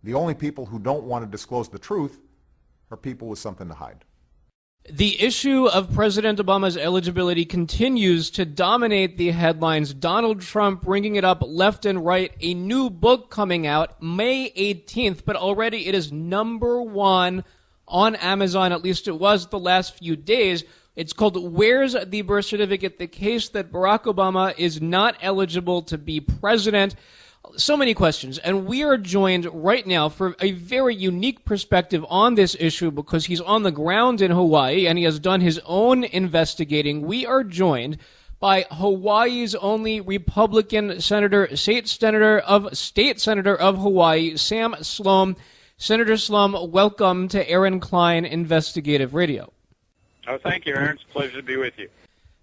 The only people who don't want to disclose the truth are people with something to hide. The issue of President Obama's eligibility continues to dominate the headlines. Donald Trump bringing it up left and right. A new book coming out May 18th, but already it is #1 on Amazon. At least it was the last few days. It's called Where's the Birth Certificate? The case that Barack Obama is not eligible to be president. So many questions, and we are joined right now for a very unique perspective on this issue because he's on the ground in Hawaii and he has done his own investigating. We are joined by Hawaii's only Republican state senator of Hawaii, Sen Slom. Senator Slom, welcome to Aaron Klein Investigative Radio. Oh, thank you, Aaron. It's a pleasure to be with you.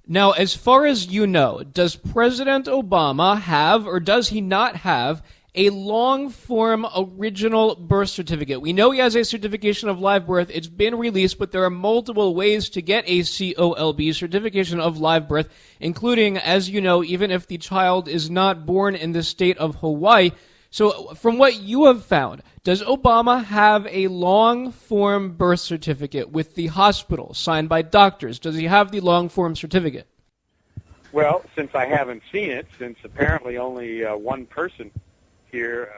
Now, as far as you know, does President Obama have, or does he not have, a long-form original birth certificate? We know he has a certification of live birth. It's been released, but there are multiple ways to get a COLB, certification of live birth, including, as you know, even if the child is not born in the state of Hawaii. So from what you have found, does Obama have a long-form birth certificate with the hospital signed by doctors? Does he have the long-form certificate? Well, since I haven't seen it, since apparently only one person here,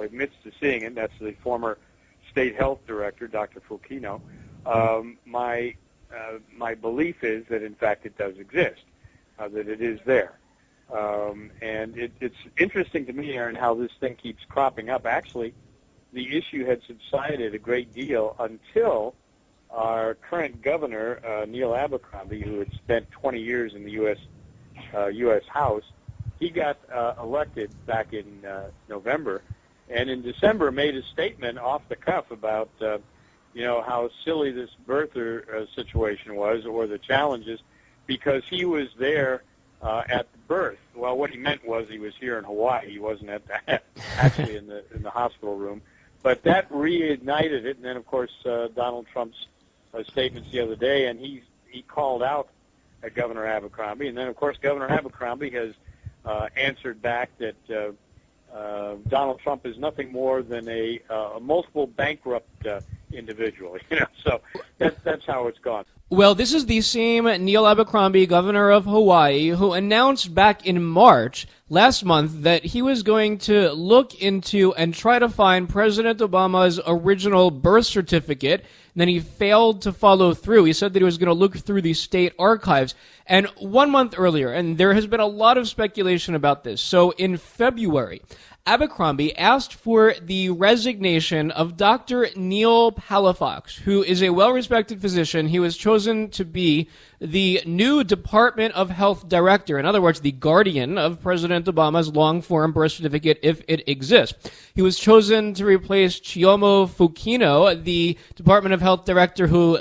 admits to seeing it, that's the former state health director, Dr. Fukino, my belief is that, in fact, it does exist, that it is there. And it's interesting to me, Aaron, how this thing keeps cropping up. Actually, the issue had subsided a great deal until our current governor, Neil Abercrombie, who had spent 20 years in the U.S. House, he got elected back in November, and in December made a statement off the cuff about, how silly this birther situation was, or the challenges, because he was there at the birth. Well, what he meant was he was here in Hawaii. He wasn't actually in the hospital room. But that reignited it. And then, of course, Donald Trump's statements the other day, and he called out Governor Abercrombie. And then, of course, Governor Abercrombie has answered back that Donald Trump is nothing more than a multiple bankrupt individual. So that's how it's gone. Well, this is the same Neil Abercrombie, governor of Hawaii, who announced back in March last month that he was going to look into and try to find President Obama's original birth certificate. And then he failed to follow through. He said that he was going to look through the state archives. And 1 month earlier, and there has been a lot of speculation about this, so in February, Abercrombie asked for the resignation of Dr. Neil Palafox, who is a well-respected physician. He was chosen to be the new Department of Health director, in other words, the guardian of President Obama's long-form birth certificate, if it exists. He was chosen to replace Chiyomo Fukino, the Department of Health director, who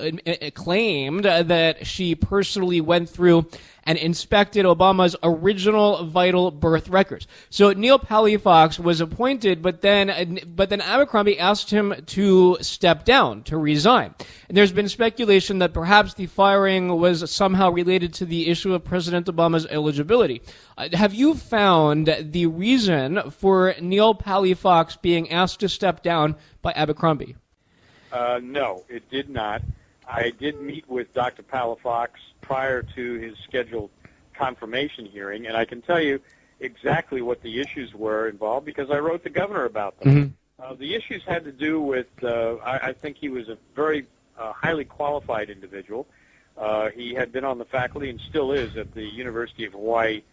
claimed that she personally went through and inspected Obama's original vital birth records. So Neil Palafox was appointed, but then Abercrombie asked him to step down, to resign. And there's been speculation that perhaps the firing was somehow related to the issue of President Obama's eligibility. Have you found the reason for Neil Palafox being asked to step down by Abercrombie? No, it did not. I did meet with Dr. Palafox prior to his scheduled confirmation hearing, and I can tell you exactly what the issues were involved because I wrote the governor about them. Mm-hmm. The issues had to do with, I think he was a very highly qualified individual. He had been on the faculty and still is at the University of Hawaii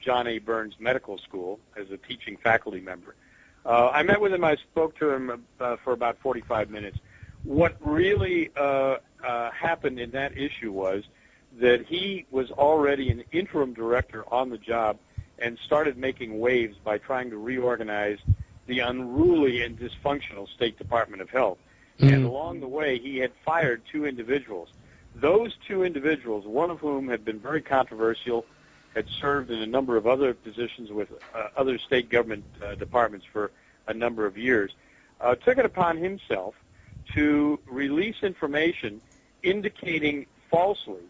John A. Burns Medical School as a teaching faculty member. I met with him. I spoke to him for about 45 minutes. What really happened in that issue was that he was already an interim director on the job and started making waves by trying to reorganize the unruly and dysfunctional State Department of Health. Mm-hmm. And along the way, he had fired two individuals. Those two individuals, one of whom had been very controversial, had served in a number of other positions with other state government departments for a number of years, took it upon himself to release information indicating falsely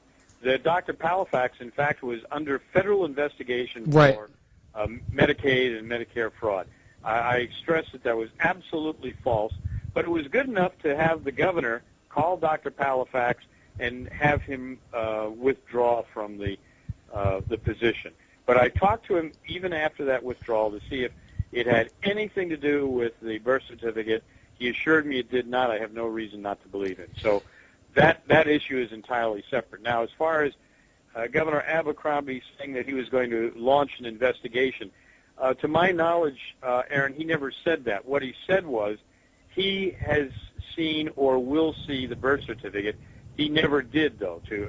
that Dr. Palafox, in fact, was under federal investigation for Medicaid and Medicare fraud. I stress that that was absolutely false, but it was good enough to have the governor call Dr. Palafax and have him withdraw from the position. But I talked to him even after that withdrawal to see if it had anything to do with the birth certificate. He assured me it did not. I have no reason not to believe it. So that issue is entirely separate. Now, as far as Governor Abercrombie saying that he was going to launch an investigation, to my knowledge, Aaron, he never said that. What he said was he has seen or will see the birth certificate. He never did, though, to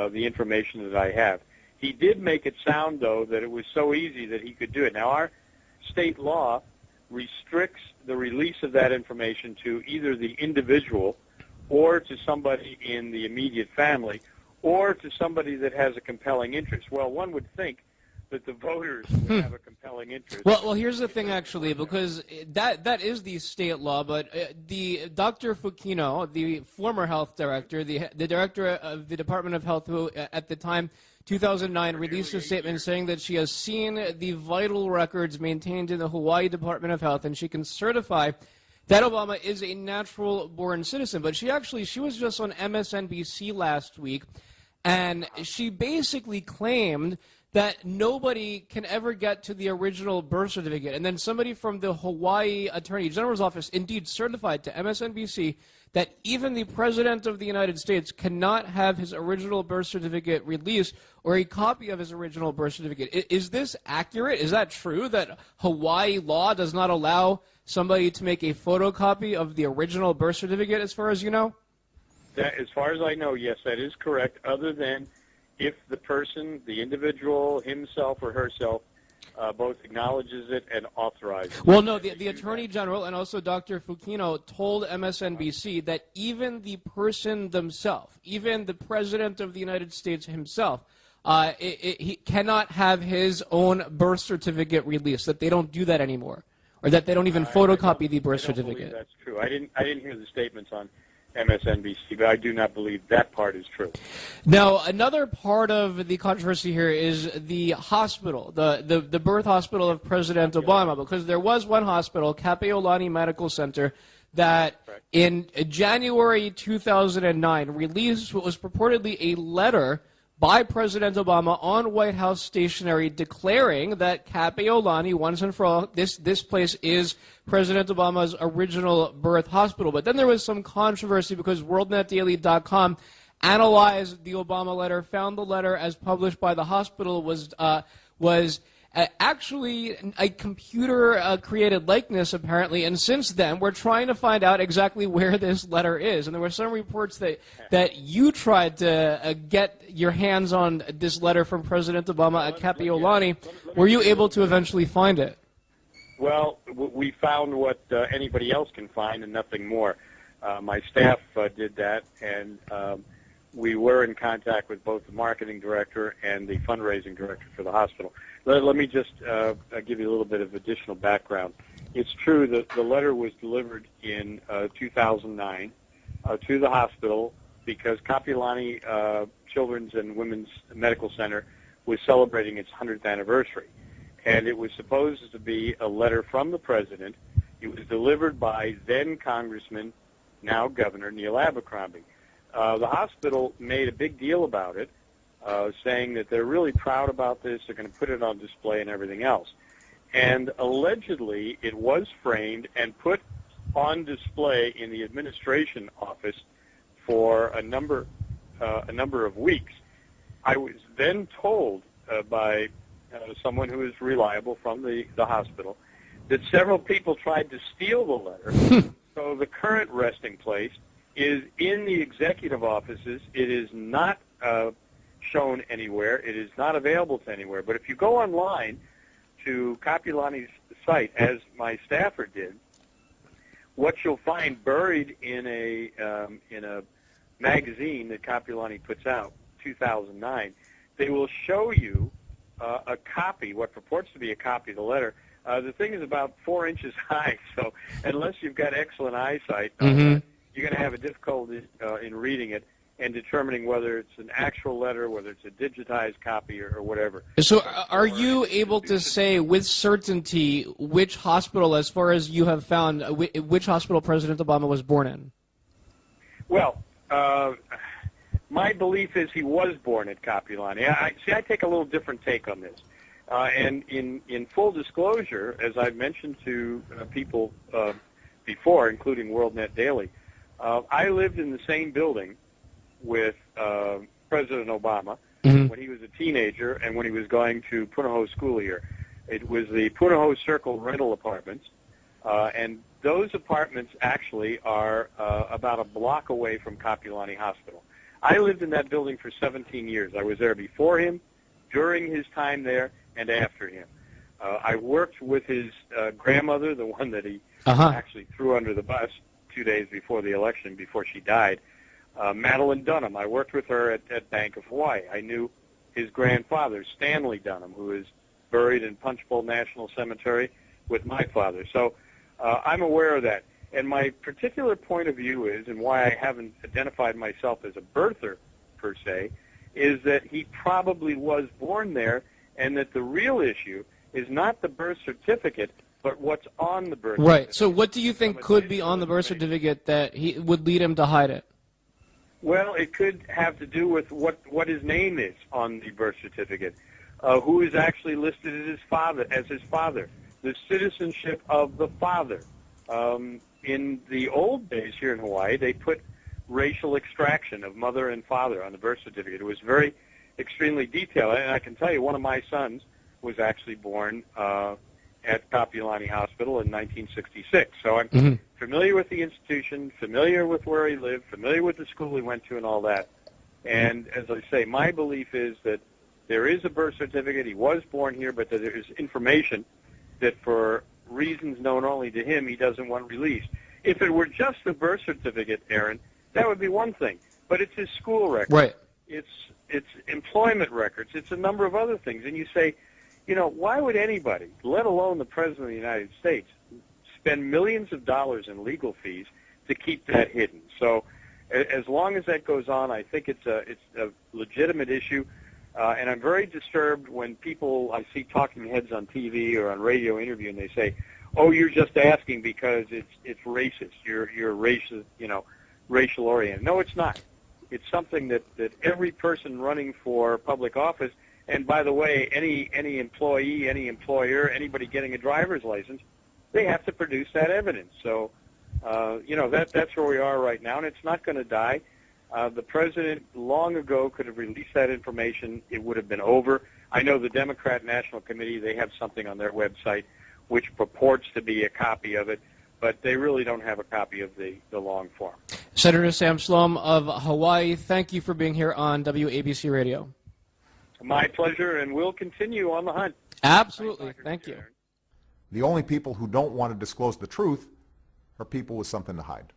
the information that I have. He did make it sound, though, that it was so easy that he could do it. Now, our state law restricts the release of that information to either the individual or to somebody in the immediate family or to somebody that has a compelling interest. Well, one would think that the voters would have a compelling interest. Well, here's the thing, actually, because that is the state law, but the Dr. Fucino, the former health director, the director of the Department of Health, who at the time, 2009, released a statement saying that she has seen the vital records maintained in the Hawaii Department of Health, and she can certify that Obama is a natural-born citizen. But she was just on MSNBC last week, and she basically claimed that nobody can ever get to the original birth certificate. And then somebody from the Hawaii Attorney General's office indeed certified to MSNBC that even the President of the United States cannot have his original birth certificate released or a copy of his original birth certificate. Is this accurate? Is that true, that Hawaii law does not allow somebody to make a photocopy of the original birth certificate, as far as you know? As far as I know, yes, that is correct, other than if the person, the individual, himself or herself, both acknowledges it and authorizes it. Well, no, the Attorney General and also Dr. Fucino told MSNBC that even the person themselves, even the President of the United States himself, he cannot have his own birth certificate released, that they don't do that anymore, or that they don't even photocopy the birth certificate. That's true. I didn't hear the statements on MSNBC, but I do not believe that part is true. Now, another part of the controversy here is the hospital, the birth hospital of President Obama, because there was one hospital, Kapiolani Medical Center, that in January 2009 released what was purportedly a letter by President Obama on White House stationery declaring that Kapiolani, once and for all, this place is President Obama's original birth hospital. But then there was some controversy because WorldNetDaily.com analyzed the Obama letter, found the letter as published by the hospital was actually a computer-created likeness, apparently, and since then we're trying to find out exactly where this letter is. And there were some reports that you tried to get your hands on this letter from President Obama at Kapiolani. Were you able to eventually find it? Well, we found what anybody else can find and nothing more. My staff did that, and we were in contact with both the marketing director and the fundraising director for the hospital. Let me just give you a little bit of additional background. It's true that the letter was delivered in 2009 to the hospital because Kapiolani Children's and Women's Medical Center was celebrating its 100th anniversary. And it was supposed to be a letter from the president. It was delivered by then Congressman, now Governor, Neil Abercrombie. The hospital made a big deal about it, saying that they're really proud about this, they're going to put it on display and everything else. And allegedly, it was framed and put on display in the administration office for a number of weeks. I was then told by someone who is reliable from the hospital that several people tried to steal the letter. So the current resting place is in the executive offices. It is not shown anywhere. It is not available to anywhere. But if you go online to Kapiolani's site, as my staffer did, what you'll find buried in a magazine that Kapiolani puts out, 2009, they will show you a copy, what purports to be a copy of the letter. The thing is about 4 inches high, so unless you've got excellent eyesight, you're going to have a difficulty in reading it. and determining whether it's an actual letter, whether it's a digitized copy or whatever. So are you able to say with certainty which hospital, as far as you have found, which hospital President Obama was born in? Well, my belief is he was born at Kapiolani. I take a little different take on this. And in full disclosure, as I've mentioned to people before, including WorldNet Daily, I lived in the same building with President Obama when he was a teenager and when he was going to Punahou School here. It was the Punahou Circle rental apartments, and those apartments actually are about a block away from Kapiolani Hospital. I lived in that building for 17 years. I was there before him, during his time there, and after him. I worked with his grandmother, the one that he actually threw under the bus 2 days before the election, before she died. Madeline Dunham. I worked with her at Bank of Hawaii. I knew his grandfather, Stanley Dunham, who is buried in Punchbowl National Cemetery with my father. So I'm aware of that. And my particular point of view is, and why I haven't identified myself as a birther, per se, is that he probably was born there, and that the real issue is not the birth certificate, but what's on the birth certificate. Right. So what do you think could be on the birth certificate that he would lead him to hide it? Well, it could have to do with what his name is on the birth certificate, who is actually listed as his father, the citizenship of the father. In the old days here in Hawaii, they put racial extraction of mother and father on the birth certificate. It was very extremely detailed, and I can tell you one of my sons was actually born at Kapiolani Hospital in 1966. So I'm familiar with the institution, familiar with where he lived, familiar with the school he went to and all that. And as I say, my belief is that there is a birth certificate. He was born here, but that there is information that for reasons known only to him, he doesn't want released. If it were just the birth certificate, Aaron, that would be one thing. But it's his school record. Right. It's employment records. It's a number of other things. And you say, you know, why would anybody, let alone the President of the United States, spend millions of dollars in legal fees to keep that hidden? So as long as that goes on, I think it's a legitimate issue. And I'm very disturbed when people, I see talking heads on TV or on radio interview, and they say, "Oh, you're just asking because it's racist. You're racist, racial oriented." No, it's not. It's something that every person running for public office, and by the way, any employee, any employer, anybody getting a driver's license, they have to produce that evidence. So, that's where we are right now, and it's not going to die. The president long ago could have released that information. It would have been over. I know the Democrat National Committee, they have something on their website which purports to be a copy of it, but they really don't have a copy of the long form. Senator Sen Slom of Hawaii, thank you for being here on WABC Radio. My pleasure, and we'll continue on the hunt. Absolutely. Thank you. The only people who don't want to disclose the truth are people with something to hide.